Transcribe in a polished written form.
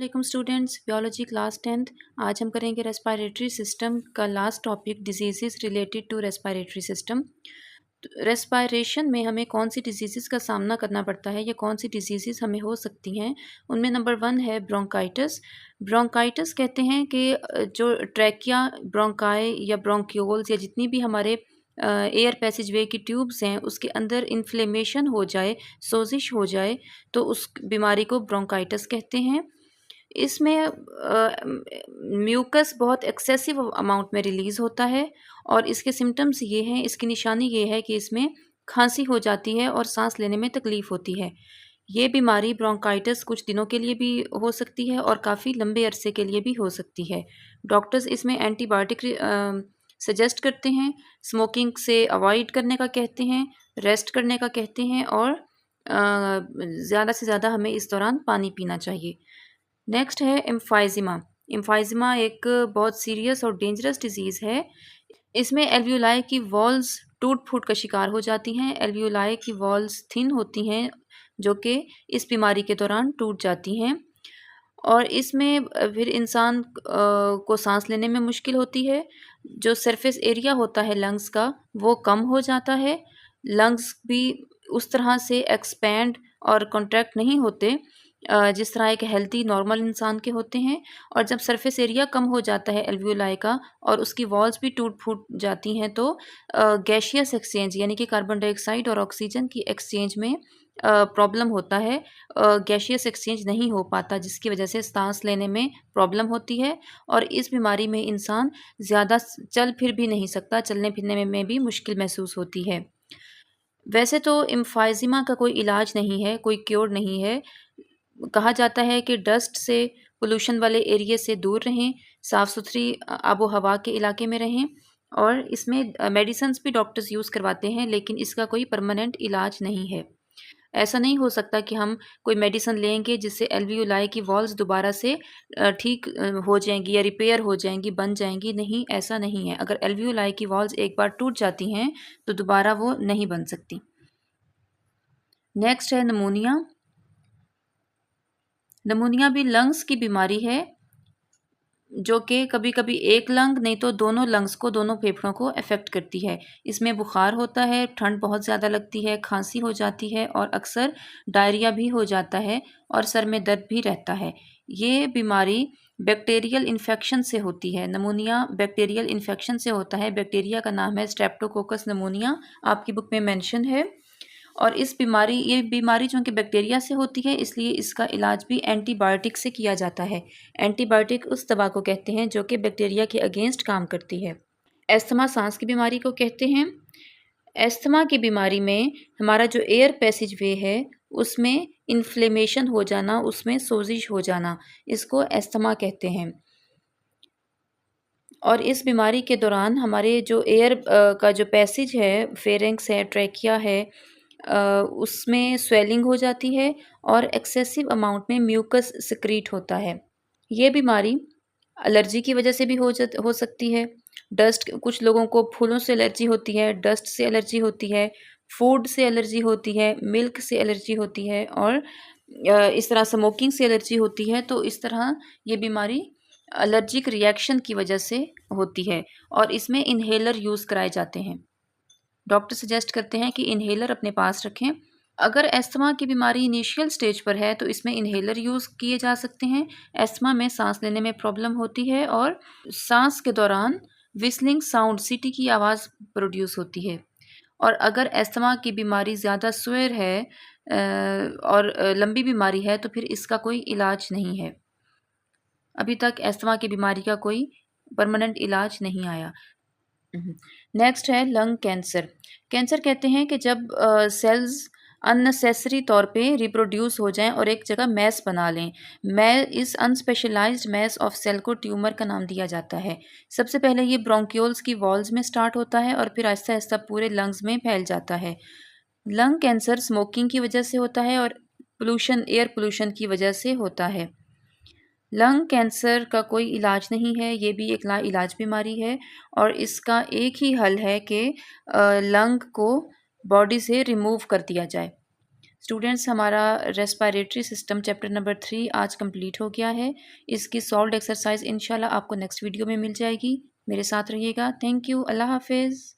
वालेकुम students, biology class 10th। आज हम करेंगे रेस्पिरेटरी सिस्टम का last topic, diseases related to respiratory system. Respiration में हमें कौन सी डिजीज़ का सामना करना पड़ता है या कौन सी डिजीज़ हमें हो सकती हैं, उनमें नंबर 1 है ब्रोंकाइटिस। ब्रोंकाइटिस कहते हैं कि जो ट्रैकिया, ब्रोंकाई या ब्रोंक्यूल्स या जितनी भी हमारे एयर पैसेज वे की ट्यूब्स हैं उसके अंदर इन्फ्लेमेशन हो जाए, सोजिश हो जाए, तो उस बीमारी को ब्रोंकाइटिस कहते हैं। इसमें म्यूकस बहुत एक्सेसिव अमाउंट में रिलीज़ होता है और इसके सिम्पटम्स ये हैं, इसकी निशानी ये है कि इसमें खांसी हो जाती है और सांस लेने में तकलीफ़ होती है। ये बीमारी ब्रोंकाइटिस कुछ दिनों के लिए भी हो सकती है और काफ़ी लंबे अरसे के लिए भी हो सकती है। डॉक्टर्स इसमें एंटीबायोटिक सजेस्ट करते हैं, स्मोकिंग से अवॉइड करने का कहते हैं, रेस्ट करने का कहते हैं और ज़्यादा से ज़्यादा हमें इस दौरान पानी पीना चाहिए। नेक्स्ट है एम्फाइजिमा। एम्फाइजिमा एक बहुत सीरियस और डेंजरस डिजीज़ है। इसमें एल्वियोलाई की वॉल्स टूट-फूट का शिकार हो जाती हैं। एल्वियोलाई की वॉल्स थिन होती हैं, जो कि इस बीमारी के दौरान टूट जाती हैं और इसमें फिर इंसान को सांस लेने में मुश्किल होती है। जो सरफेस एरिया होता है लंग्स का, वो कम हो जाता है। लंग्स भी उस तरह से एक्सपैंड और कॉन्ट्रैक्ट नहीं होते जिस तरह एक हेल्दी नॉर्मल इंसान के होते हैं। और जब सरफेस एरिया कम हो जाता है एल्वियोलाई का और उसकी वॉल्स भी टूट-फूट जाती हैं, तो गैसियस एक्सचेंज यानी कि कार्बन डाइऑक्साइड और ऑक्सीजन की एक्सचेंज में प्रॉब्लम होता है। गैसियस एक्सचेंज नहीं हो पाता, जिसकी वजह से सांस लेने में प्रॉब्लम होती है और इस बीमारी में इंसान ज़्यादा चल फिर भी नहीं सकता, चलने फिरने में भी मुश्किल महसूस होती है। वैसे तो एम्फाइजिमा का कोई इलाज नहीं है, कोई क्योर नहीं है। कहा जाता है कि डस्ट से, पोल्यूशन वाले एरिया से दूर रहें, साफ़-सुथरी आबो-हवा के इलाके में रहें और इसमें मेडिसिन्स भी डॉक्टर्स यूज़ करवाते हैं, लेकिन इसका कोई परमानेंट इलाज नहीं है। ऐसा नहीं हो सकता कि हम कोई मेडिसिन लेंगे जिससे एल्वियोलाई की वॉल्स दोबारा से ठीक हो जाएँगी या रिपेयर हो जाएँगी, बन जाएँगी। नहीं, ऐसा नहीं है। अगर एल्वियोलाई की वॉल्स एक बार टूट जाती हैं, तो दोबारा वो नहीं बन सकती। नेक्स्ट है निमोनिया। निमोनिया भी लंग्स की बीमारी है, जो कि कभी-कभी एक लंग नहीं तो दोनों लंग्स को, दोनों फेफड़ों को अफ़ेक्ट करती है। इसमें बुखार होता है, ठंड बहुत ज़्यादा लगती है, खाँसी हो जाती है और अक्सर डायरिया भी हो जाता है और सर में दर्द भी रहता है। ये बीमारी बैक्टीरियल इन्फेक्शन से होती है। निमोनिया बैक्टीरियल इन्फेक्शन से होता है। बैक्टीरिया का नाम है स्ट्रेप्टोकोकस निमोनिया, आपकी बुक में मेंशन है। और ये बीमारी चूँकि बैक्टीरिया से होती है, इसलिए इसका इलाज भी एंटीबायोटिक से किया जाता है। एंटीबायोटिक उस दवा को कहते हैं जो कि बैक्टीरिया के अगेंस्ट काम करती है। अस्थमा सांस की बीमारी को कहते हैं। अस्थमा की बीमारी में हमारा जो एयर पैसेज वे है, उसमें इन्फ्लेमेशन हो जाना, उसमें सोजिश हो जाना, इसको अस्थमा कहते हैं। और इस बीमारी के दौरान हमारे जो एयर का जो पैसेज है, फेरिंक्स है, ट्रैकिया है, उसमें स्वेलिंग हो जाती है और एक्सेसिव अमाउंट में म्यूकस सिक्रीट होता है। ये बीमारी एलर्जी की वजह से भी हो सकती है। कुछ लोगों को फूलों से एलर्जी होती है, डस्ट से एलर्जी होती है, फूड से एलर्जी होती है, मिल्क से एलर्जी होती है और इस तरह स्मोकिंग से एलर्जी होती है। तो इस तरह ये बीमारी एलर्जिक रिएक्शन की वजह से होती है और इसमें इन्हेलर यूज़ कराए जाते हैं। डॉक्टर सजेस्ट करते हैं कि इन्हेलर अपने पास रखें। अगर अस्थमा की बीमारी इनिशियल स्टेज पर है तो इसमें इन्हेलर यूज़ किए जा सकते हैं। अस्थमा में सांस लेने में प्रॉब्लम होती है और सांस के दौरान विस्लिंग साउंड, सीटी की आवाज़ प्रोड्यूस होती है। और अगर अस्थमा की बीमारी ज़्यादा सुअर है और लंबी बीमारी है, तो फिर इसका कोई इलाज नहीं है। अभी तक अस्थमा की बीमारी का कोई परमानेंट इलाज नहीं आया। नेक्स्ट है लंग कैंसर। कैंसर कहते हैं कि जब सेल्स अननेसेसरी तौर पे रिप्रोड्यूस हो जाएं और एक जगह मैस बना लें। इस अनस्पेशलाइज्ड मैस ऑफ सेल को ट्यूमर का नाम दिया जाता है। सबसे पहले ये ब्रोंक्यूल्स की वॉल्स में स्टार्ट होता है और फिर आहिस्ता आहिस्ता पूरे लंग्स में फैल जाता है। लंग कैंसर स्मोकिंग की वजह से होता है और एयर पोल्यूशन की वजह से होता है। लंग कैंसर का कोई इलाज नहीं है, ये भी एक लाइलाज बीमारी है और इसका एक ही हल है कि लंग को बॉडी से रिमूव कर दिया जाए। स्टूडेंट्स, हमारा रेस्पिरेटरी सिस्टम चैप्टर नंबर 3 आज कंप्लीट हो गया है। इसकी सॉल्व्ड एक्सरसाइज इंशाल्लाह आपको नेक्स्ट वीडियो में मिल जाएगी। मेरे साथ रहिएगा। Thank you. अल्लाह हाफिज़।